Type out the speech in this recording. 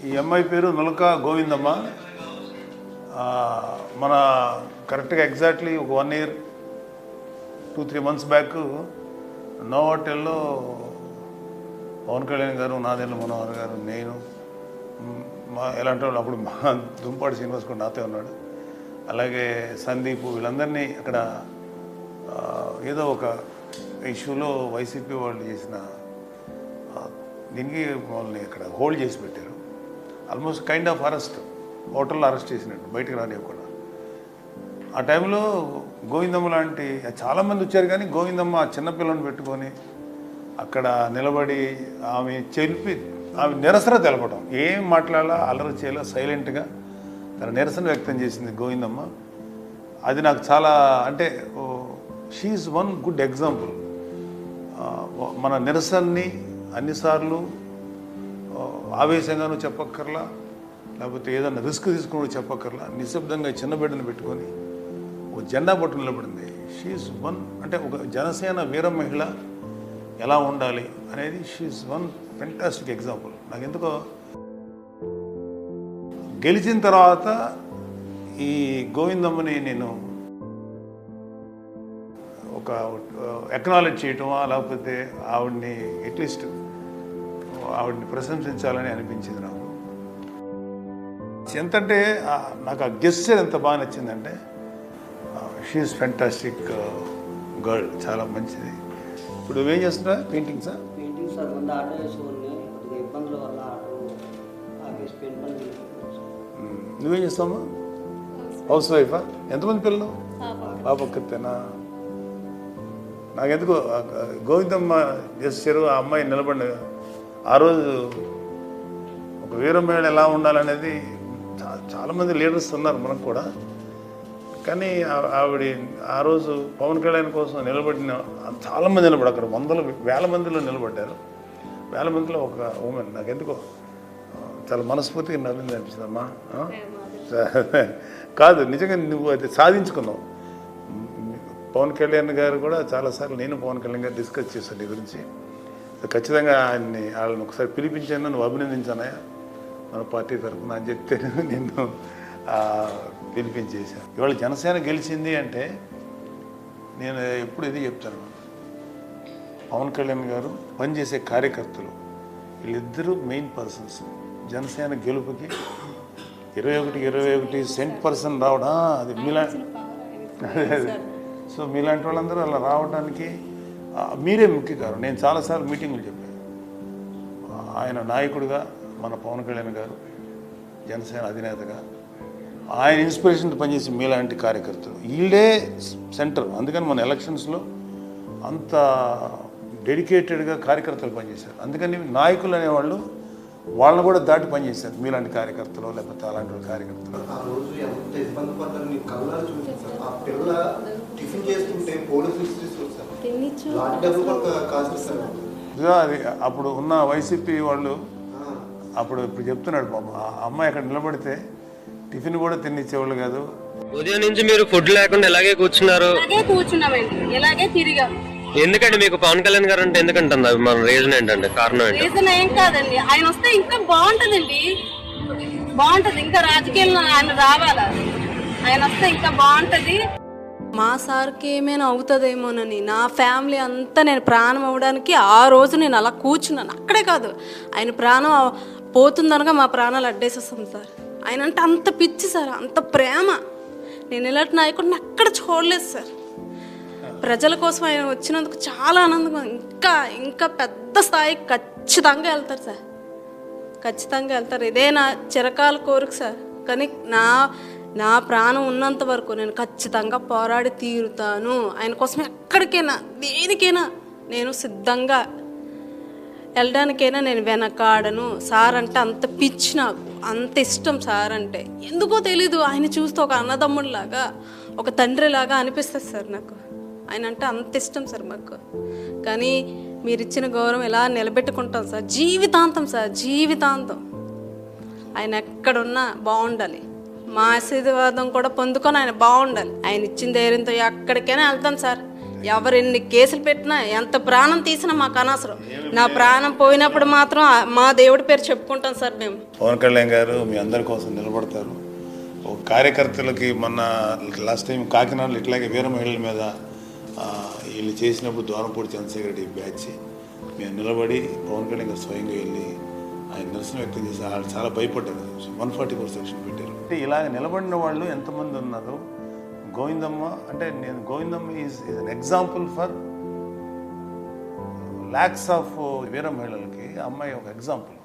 ఈ అమ్మాయి పేరు నులక గోవిందమ్మ. మన కరెక్ట్గా ఎగ్జాక్ట్లీ ఒక 1 year 2-3 months బ్యాక్ నోవాటెల్లో పవన్ కళ్యాణ్ గారు, నాదెండ్ల మనోహర్ గారు, నేను ఎలాంటి వాళ్ళు అప్పుడు మా దుంపాడు శ్రీనివాస్ కూడా నాతో ఉన్నాడు, అలాగే సందీప్, వీళ్ళందరినీ అక్కడ ఏదో ఒక ఇష్యూలో వైసీపీ వాళ్ళు చేసిన దీనికి వాళ్ళని అక్కడ హోల్డ్ చేసి పెట్టారు. ఆల్మోస్ట్ కైండ్ ఆఫ్ అరెస్ట్, హోటల్లో అరెస్ట్ చేసినట్టు, బయటకు రానివ్వకుండా. ఆ టైంలో గోవిందమ్మ లాంటి చాలామంది వచ్చారు, కానీ గోవిందమ్మ చిన్నపిల్లని పెట్టుకొని అక్కడ నిలబడి ఆమె నిరసన తెలపడం, ఏం మాట్లాడాలా, అల్లరి చేయాలా, సైలెంట్గా తన నిరసన వ్యక్తం చేసింది గోవిందమ్మ. అది నాకు చాలా, అంటే షీఈస్ వన్ గుడ్ ఎగ్జాంపుల్. మన నిరసనని అన్నిసార్లు ఆవేశంగానూ చెప్పక్కర్లా, లేకపోతే ఏదన్నా రిస్క్ తీసుకుని చెప్పక్కర్లా, నిశ్శబ్దంగా చిన్న బిడ్డను పెట్టుకొని ఒక జెండా పట్టు నిలబడింది. షీఈస్ వన్, అంటే ఒక జనసేన వీర మహిళ ఎలా ఉండాలి అనేది షీఈస్ వన్ ఫెంటాస్టిక్ ఎగ్జాంపుల్. నాకు ఎందుకో గెలిచిన తర్వాత ఈ గోవిందమ్మని నేను ఒక ఎక్నాలెడ్జ్ చేయటమా, లేకపోతే ఆవిడ్ని అట్లీస్ట్ ఆవిడ్ని ప్రశంసించాలని అనిపించింది నాకు. ఎంతంటే నాకు ఆ గెస్చర్ ఎంత బాగా నచ్చిందంటే, షీఈస్ ఫెంటాస్టిక్ గర్ల్, చాలా మంచిది. ఇప్పుడు నువ్వేం చేస్తున్నా? పెయింటింగ్సా? పెయింటింగ్ సార్, ముందు ఆటో వేసుకుని ఇబ్బందుల వల్ల ఆటో ఆగేసి పెయింట్ పని. నువ్వేం చేస్తావమ్మా? హౌస్ వైఫా? ఎంతమంది పిల్లలు? పాప ఒక్కతేనా? నాకెందుకు గోవిందమ్మ చేశారు, ఆ అమ్మాయి నిలబడి ఆ రోజు ఒక వీరమేళ ఎలా ఉండాలనేది చాలామంది లీడర్స్ ఉన్నారు మనకు కూడా, కానీ ఆవిడ ఆ రోజు పవన్ కళ్యాణ్ కోసం నిలబడిన చాలామంది నిలబడి, అక్కడ వేల మందిలో నిలబడ్డారు. వేల మందిలో ఒక ఉమెన్ నాకెందుకో చాలా మనస్ఫూర్తిగా నవ్వింది అనిపించిందమ్మా. కాదు, నిజంగా నువ్వు అది సాధించుకున్నావు. పవన్ కళ్యాణ్ గారు కూడా చాలాసార్లు నేను పవన్ కళ్యాణ్ గారు డిస్కస్ చేశాను నీ గురించి. ఖచ్చితంగా వాళ్ళని ఒకసారి పిలిపించాను, నువ్వు అభినందించానయా మన పార్టీ తరఫున అని చెప్తే నిన్ను పిలిపించేశాను. ఇవాళ జనసేన గెలిచింది అంటే నేను ఎప్పుడు ఇది చెప్తాను, పవన్ కళ్యాణ్ గారు పనిచేసే కార్యకర్తలు వీళ్ళిద్దరూ మెయిన్ పర్సన్స్. జనసేన గెలుపుకి 21 cent% రావడం, అది సో మీలాంటి వాళ్ళందరూ అలా రావడానికి మీరే ముఖ్య కారణం. నేను చాలాసార్లు మీటింగులు చెప్పాను, ఆయన నాయకుడిగా మన పవన్ కళ్యాణ్ గారు జనసేన అధినేతగా ఆయన ఇన్స్పిరేషన్తో పనిచేసి మీలాంటి కార్యకర్తలు వీళ్ళే సెంటర్. అందుకని మన ఎలక్షన్స్లో అంత డెడికేటెడ్గా కార్యకర్తలు పనిచేశారు. అందుకని నాయకులు అనేవాళ్ళు వాళ్ళని కూడా దాటి పనిచేశారు, మీలాంటి కార్యకర్తలు లేకపోతే అలాంటి కార్యకర్తలు. ఆ రోజు ఎంత ఇబ్బంది పడ్డారు నీ కళ్ళారు చూపించారు. ఆ పిల్ల టిఫిన్ చేస్తుంటే పోలీసులు అది అప్పుడు ఉన్న వైసీపీ వాళ్ళు అప్పుడు ఇప్పుడు చెప్తున్నాడు, బాబు ఆ అమ్మాయి అక్కడ నిలబడితే టిఫిన్ కూడా తినిచ్చేవాళ్ళు కాదు. ఉదయం నుంచి మీరు ఫుడ్ లేకుండా ఇలాగే కూర్చున్నారు? ఇలాగే తిరిగాం. ఎందుకంటే మీకు పవన్ కళ్యాణ్ గారు అంటే ఎందుకంటుంది? మన రీజన్ ఏంటంటే, కారణం ఏంటి? రీజన్ ఏం కాదండి, ఆయన వస్తే ఇంకా బాగుంటదండి, బాగుంటది. ఇంకా రాజకీయాల్లో ఆయన రావాలా, ఆయన వస్తే ఇంకా బాగుంటది. మా సార్కి ఏమైనా అవుతుందేమోనని నా ఫ్యామిలీ అంతా నేను ప్రాణం అవ్వడానికి ఆ రోజు నేను అలా కూర్చున్నాను. అక్కడే కాదు, ఆయన ప్రాణం పోతుందనగా మా ప్రాణాలు అడ్డేసేస్తాం సార్. ఆయన అంటే అంత పిచ్చి సార్, అంత ప్రేమ. నేను ఇలాంటి నాయకుడిని అక్కడ చూడలేదు సార్. ప్రజల కోసం ఆయన వచ్చినందుకు చాలా ఆనందంగా, ఇంకా ఇంకా పెద్ద స్థాయికి ఖచ్చితంగా వెళ్తారు సార్, ఖచ్చితంగా వెళ్తారు. ఇదే నా చిరకాల కోరిక సార్. కానీ నా ప్రాణం ఉన్నంత వరకు నేను ఖచ్చితంగా పోరాడి తీరుతాను. ఆయన కోసం ఎక్కడికైనా దేనికైనా నేను సిద్ధంగా వెళ్ళడానికైనా నేను వెనకాడను. సార్ అంటే అంత పిచ్చి, నాకు అంత ఇష్టం సార్ అంటే. ఎందుకో తెలీదు, ఆయన చూస్తే ఒక అన్నదమ్ముడిలాగా, ఒక తండ్రిలాగా అనిపిస్తుంది సార్ నాకు. ఆయన అంటే అంత ఇష్టం సార్ మాకు. కానీ మీరు ఇచ్చిన గౌరవం ఎలా నిలబెట్టుకుంటాం సార్, జీవితాంతం సార్, జీవితాంతం. ఆయన ఎక్కడున్నా బాగుండాలి, మా ఆశీర్వాదం కూడా పొందుకొని ఆయన బాగుండాలి. ఆయన ఇచ్చిన ధైర్యంతో ఎక్కడికైనా వెళ్తాం సార్. ఎవరెన్ని కేసులు పెట్టినా ఎంత ప్రాణం తీసినా మాకు అనవసరం. నా ప్రాణం పోయినప్పుడు మాత్రం మా దేవుడి పేరు చెప్పుకుంటాం సార్ మేము. పవన్ కళ్యాణ్ గారు మీ అందరి కోసం నిలబడతారు. ఒక కార్యకర్తలకి మొన్న లాస్ట్ టైం కాకినాడలో ఇట్లాగే వీర మహిళల మీద వీళ్ళు చేసినప్పుడు ద్వారంపూడి చంద్రశేఖర్ రెడ్డి బ్యాచ్ మేము నిలబడి పవన్ కళ్యాణ్ గారు స్వయంగా వెళ్ళి ఆయన నిరసన వ్యక్తం చేసి వాళ్ళు చాలా భయపడ్డారు. 144 సెక్షన్ పెట్టారు. ఇలాగ నిలబడిన వాళ్ళు ఎంతమంది ఉన్నారు? గోవిందమ్మ అంటే నేను Govindamma is an example for lakhs of వీర మహిళలకి అమ్మాయి ఒక ఎగ్జాంపుల్.